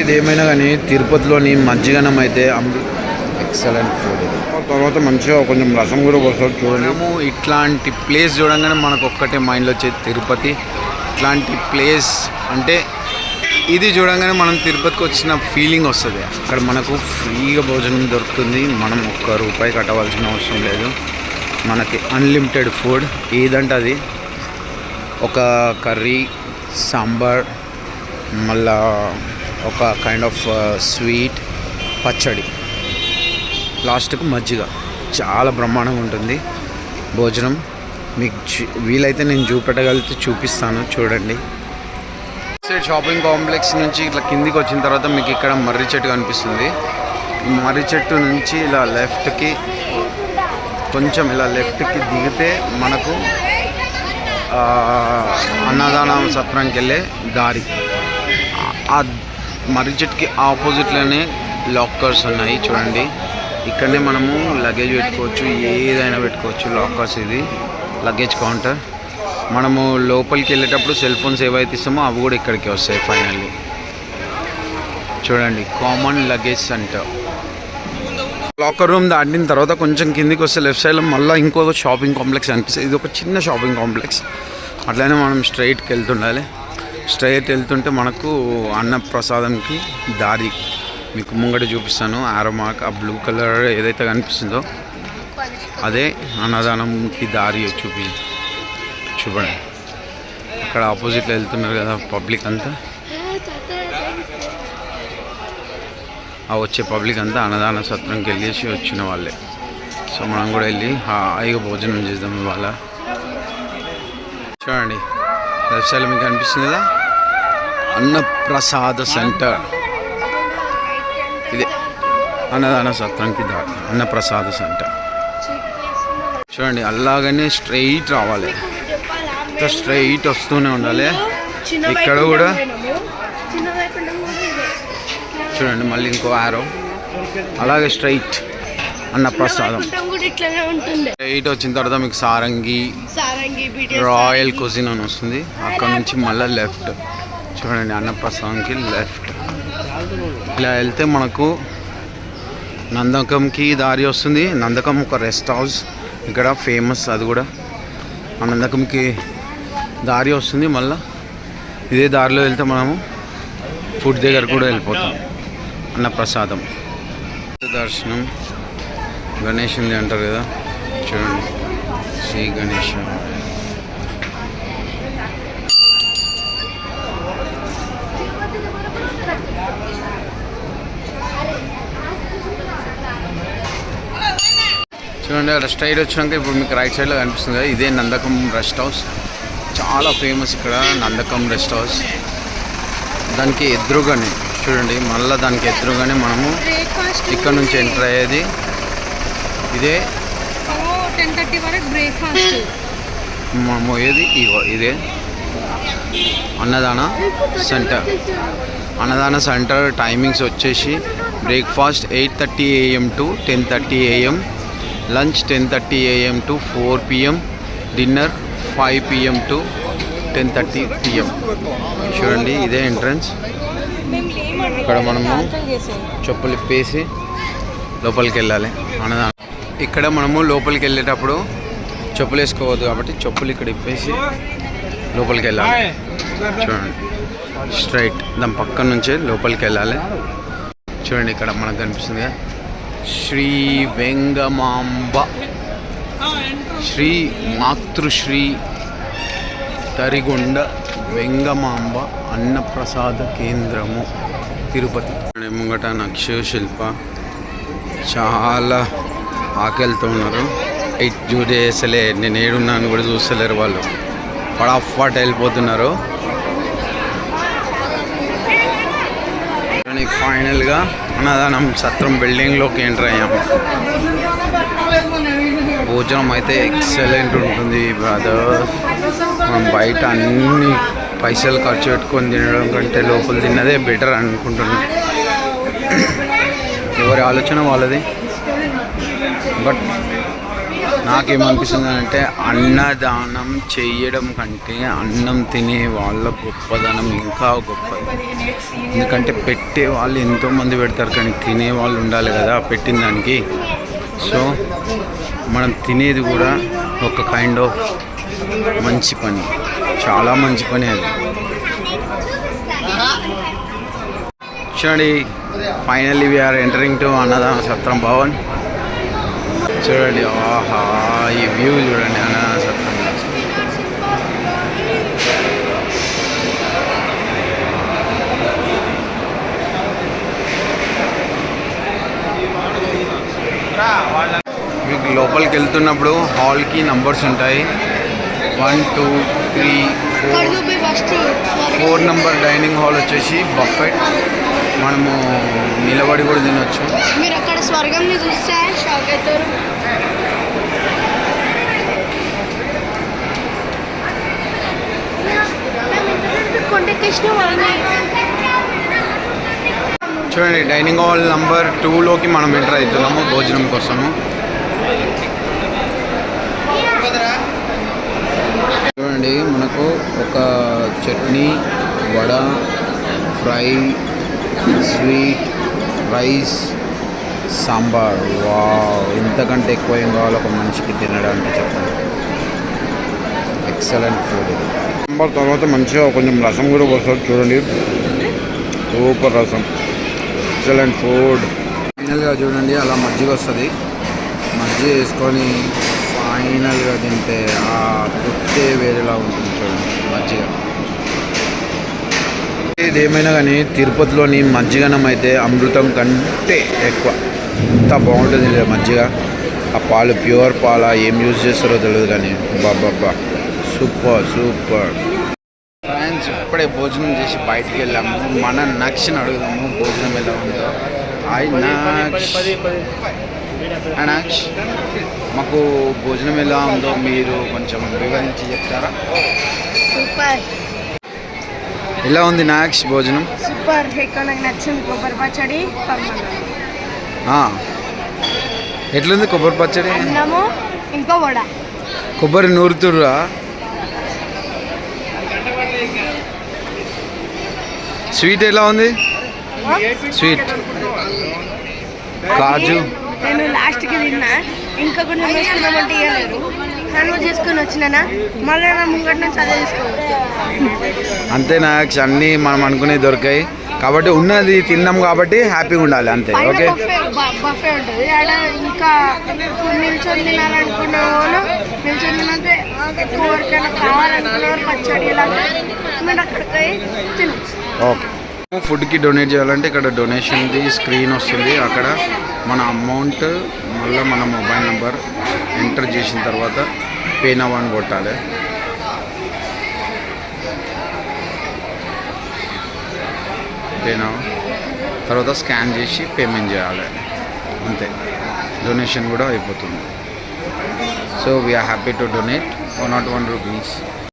ఇది ఏమైనా కానీ తిరుపతిలోని మజ్జిగనం అయితే ఎక్సలెంట్ ఫుడ్. తర్వాత మంచిగా కొంచెం రసం కూడా వస్తుంది చూడండి. ఇట్లాంటి ప్లేస్ చూడంగానే మనకు ఒక్కటే మైండ్లో వచ్చేది తిరుపతి. ఇట్లాంటి ప్లేస్ అంటే ఇది చూడంగానే మనం తిరుపతికి వచ్చిన ఫీలింగ్ వస్తుంది. అక్కడ మనకు ఫ్రీగా భోజనం దొరుకుతుంది. మనం ₹1 కట్టవలసిన అవసరం లేదు. మనకి అన్లిమిటెడ్ ఫుడ్. ఏదంటే అది ఒక కర్రీ, సాంబార్, మళ్ళా ఒక కైండ్ ఆఫ్ స్వీట్, పచ్చడి, లాస్ట్కు మజ్జిగ. చాలా బ్రహ్మాండంగా ఉంటుంది భోజనం. మీకు వీలైతే నేను చూపెట్టగలిగితే చూపిస్తాను, చూడండి. షాపింగ్ కాంప్లెక్స్ నుంచి ఇట్లా కిందికి వచ్చిన తర్వాత మీకు ఇక్కడ మర్రి చెట్టు కనిపిస్తుంది. మర్రి చెట్టు నుంచి ఇలా లెఫ్ట్కి కొంచెం ఇలా లెఫ్ట్కి దిగితే మనకు అన్నదాన సత్రానికి వెళ్ళే దారి. ఆ మర్రి చెట్టుకి ఆపోజిట్లోనే లాకర్స్ ఉన్నాయి చూడండి. ఇక్కడనే మనము లగేజ్ పెట్టుకోవచ్చు, ఏదైనా పెట్టుకోవచ్చు. లాకర్స్, ఇది లగేజ్ కౌంటర్. మనము లోపలికి వెళ్ళేటప్పుడు సెల్ ఫోన్స్ ఏవైతే ఇస్తామో అవి కూడా ఇక్కడికి వస్తాయి ఫైనల్లీ. చూడండి, common luggage centre. Locker room దాటిన తర్వాత కొంచెం కిందికి వస్తే లెఫ్ట్ సైడ్లో మళ్ళీ ఇంకో షాపింగ్ కాంప్లెక్స్ అనిపిస్తుంది. ఇది ఒక చిన్న షాపింగ్ కాంప్లెక్స్. అట్లనే మనం స్ట్రైట్కి వెళ్తుండాలి. స్ట్రైట్ వెళ్తుంటే మనకు అన్నప్రసాదంకి దారి మీకు ముంగట చూపిస్తాను. ఆరో మార్క్, ఆ బ్లూ కలర్ ఏదైతే కనిపిస్తుందో అదే అన్నదానంకి దారి చూపండి. అక్కడ ఆపోజిట్లో వెళ్తున్నారు కదా పబ్లిక్ అంతా. ఆ వచ్చే పబ్లిక్ అంతా అన్నదాన సత్రంకి వెళ్ళేసి వచ్చిన వాళ్ళే. సో మనం కూడా వెళ్ళి హాయిగా భోజనం చేద్దాం ఇవాళ. చూడండి, లెఫ్ట్ సైడ్లో మీకు కనిపిస్తుంది కదా అన్నప్రసాద సెంటర్. ఇదే అన్నదాన సత్రంకి దారి, అన్నప్రసాద సెంటర్. చూడండి, అలాగనే స్ట్రైట్ రావాలి, స్ట్రైట్ వస్తూనే ఉండాలి. ఇక్కడ కూడా చూడండి, మళ్ళీ ఇంకో ఆరో, అలాగే స్ట్రైట్ అన్నప్రసాదం. స్ట్రైట్ వచ్చిన తర్వాత మీకు సారంగి రాయల్ కుజిన్ అని వస్తుంది. అక్కడ నుంచి మళ్ళీ లెఫ్ట్. చూడండి, అన్నప్రసాదంకి లెఫ్ట్. ఇలా వెళ్తే మనకు నందకంకి దారి వస్తుంది. నందకం ఒక రెస్ట్ హౌస్ ఇక్కడ ఫేమస్, అది కూడా ఆ నందకంకి దారి వస్తుంది. మళ్ళీ ఇదే దారిలో వెళ్తే మనము ఫుడ్ దగ్గర కూడా వెళ్ళిపోతాం. అన్నప్రసాదం దర్శనం గణేషుని అంటారు కదా, చూడండి, శ్రీ గణేష్. చూడండి, అక్కడ స్ట్రైట్ వచ్చినాక ఇప్పుడు మీకు రైట్ సైడ్లో కనిపిస్తుంది కదా, ఇదే నందకం రెస్ట్ హౌస్. చాలా ఫేమస్ ఇక్కడ నందకం రెస్ట్ హౌస్. దానికి ఎదురుగానే చూడండి, మళ్ళీ దానికి ఎదురుగానే మనము ఇక్కడ నుంచి ఎంటర్ అయ్యేది. ఇదే 10:30 వరకు బ్రేక్ఫాస్ట్ మనము ఏది ఇదే అన్నదాన సెంటర్. అన్నదాన సెంటర్ టైమింగ్స్ వచ్చేసి breakfast 8:30 AM to 10:30 AM, lunch 10:30 AM to 4 PM, dinner 5 PM to 10:30 PM. చూడండి, ఇదే ఎంట్రన్స్. ఇక్కడ మనము చెప్పులు ఇప్పేసి లోపలికి వెళ్ళాలి. అన్నదానం ఇక్కడ మనము లోపలికి వెళ్ళేటప్పుడు చెప్పులు వేసుకోవద్దు కాబట్టి చెప్పులు ఇక్కడ ఇప్పేసి లోపలికి వెళ్ళాలి. చూడండి, స్ట్రైట్ దాని పక్కన నుంచే లోపలికి వెళ్ళాలి. చూడండి, ఇక్కడ మనకు కనిపిస్తుంది శ్రీ వెంగమాంబ, శ్రీ మాతృశ్రీ తరిగొండ వెంగమాంబ అన్నప్రసాద కేంద్రము తిరుపతి. ముంగట నక్ష శిల్ప చాలా ఆకలితో ఉన్నారు. ఇటు చూడే అసలే నేను ఏడున్నాను కూడా చూస్తలేరు వాళ్ళు, ఫటాఫట్ వెళ్ళిపోతున్నారు. ఫైనల్గా అన్నదానం సత్రం బిల్డింగ్లోకి ఎంటర్ అయ్యాము. భోజనం అయితే ఎక్సలెంట్ ఉంటుంది బ్రదర్. మనం బయట అన్ని పైసలు ఖర్చు పెట్టుకొని తినడం కంటే లోపల తిన్నదే బెటర్ అనుకుంటున్నాను. ఎవరి ఆలోచన వాళ్ళది. బట్ నాకేమనిపిస్తుంది అంటే అన్నదానం చేయడం కంటే అన్నం తినే వాళ్ళ గొప్పదనం ఇంకా గొప్పది. ఎందుకంటే పెట్టే వాళ్ళు ఎంతోమంది పెడతారు కానీ తినే వాళ్ళు ఉండాలి కదా పెట్టిన దానికి. సో మనం తినేది కూడా ఒక కైండ్ ఆఫ్ మంచి పని, చాలా మంచి పని అది. చూడండి, ఫైనల్లీ వీఆర్ ఎంటరింగ్ టు అన్నదాన సత్రం భవన్. చూడండి, ఆహా ఈ వ్యూ చూడండి అన్నదాన సత్రం. మీకు లోపలికి వెళ్తున్నప్పుడు హాల్కి నంబర్స్ ఉంటాయి. 1, 2, 3, 4 నెంబర్ డైనింగ్ హాల్ వచ్చేసి బఫెట్. మనము నిలబడి కూడా తినొచ్చు. మీరు అక్కడ స్వర్గంని చూస్తే షాక్ అవుతారు. చూడండి, డైనింగ్ హాల్ నంబర్ 2లోకి మనం ఎంటర్ అవుతున్నాము భోజనం కోసము. చూడండి, మనకు ఒక chutney, vada, fry, sweet, rice, sambar. Wow, ఇంతకంటే ఎక్కువ ఏం కావాలి ఒక మనిషికి తినడానికి చెప్పండి. ఎక్సలెంట్ ఫుడ్ ఇది. సాంబార్ తర్వాత మంచిగా కొంచెం రసం కూడా పోస్తారు. చూడండి, సూపర్ రసం, ఎక్సలెంట్ ఫుడ్. ఫైనల్గా చూడండి, అలా మజ్జిగ వస్తుంది. మజ్జిగ వేసుకొని ఫైనల్గా తింటే ఆ తృప్తే వేరేలా ఉంటుంది. చూడండి మజ్జిగ. ఇదేమైనా కానీ తిరుపతిలోని మజ్జిగనం అయితే అమృతం కంటే ఎక్కువ. ఎంత బాగుంటుంది మజ్జిగ. ఆ పాలు ప్యూర్ పాల ఏం యూజ్ చేస్తారో తెలియదు కానీ బాబా సూపర్ సూపర్. ఫ్రెండ్స్, ఇప్పుడే భోజనం చేసి బయటికి వెళ్ళాము. మన నక్షని అడుగుదాము భోజనం ఎలా ఉందో. నక్ష, మాకు భోజనం ఎలా ఉందో మీరు కొంచెం వివరించి చెప్తారా? సూపర్. ఎలా ఉంది నాక్ష భోజనం? సూపర్. ఎక్కువ నాకు నచ్చింది కొబ్బరి పచ్చడి, ఎట్లుంది కొబ్బరి పచ్చడి? అన్నము ఇంకా వడ. కొబ్బరి నూరుతుర్రా? స్వీట్ ఎలా ఉంది? స్వీట్ కాజు. నేను లాస్ట్కి తిన్నా, ఇంకా కొంచెం వేసుకున్నామంటే ఇవ్వలేరు. హ్యాండ్ చేసుకొని వచ్చినా మళ్ళీ నా ముంగటి నుంచి అదే తీసుకోవచ్చు. అంతేనా? అన్నీ మనం అనుకునేవి దొరికాయి కాబట్టి ఉన్నది తిన్నాం కాబట్టి హ్యాపీగా ఉండాలి అంతే. ఓకే, బఫే ఉంటుంది ఆడ. ఇంకా నిల్చొని తినాలనుకున్న వాళ్ళు నిల్చొని తినంటే ఎక్కువ వరకైనా కావాలనుకున్న వాళ్ళు పచ్చడి ఇలాగా మీరు అక్కడికి తినచ్చు. ఓకే, ఫుడ్కి డొనేట్ చేయాలంటే ఇక్కడ డొనేషన్ది స్క్రీన్ వస్తుంది. అక్కడ మన అమౌంట్ మళ్ళీ మన మొబైల్ నెంబర్ ఎంటర్ చేసిన తర్వాత పే నౌ అని కొట్టాలి. పే నౌ తర్వాత స్కాన్ చేసి పేమెంట్ చేయాలి. అంతే, డొనేషన్ కూడా అయిపోతుంది. So we are happy to donate 101 rupees.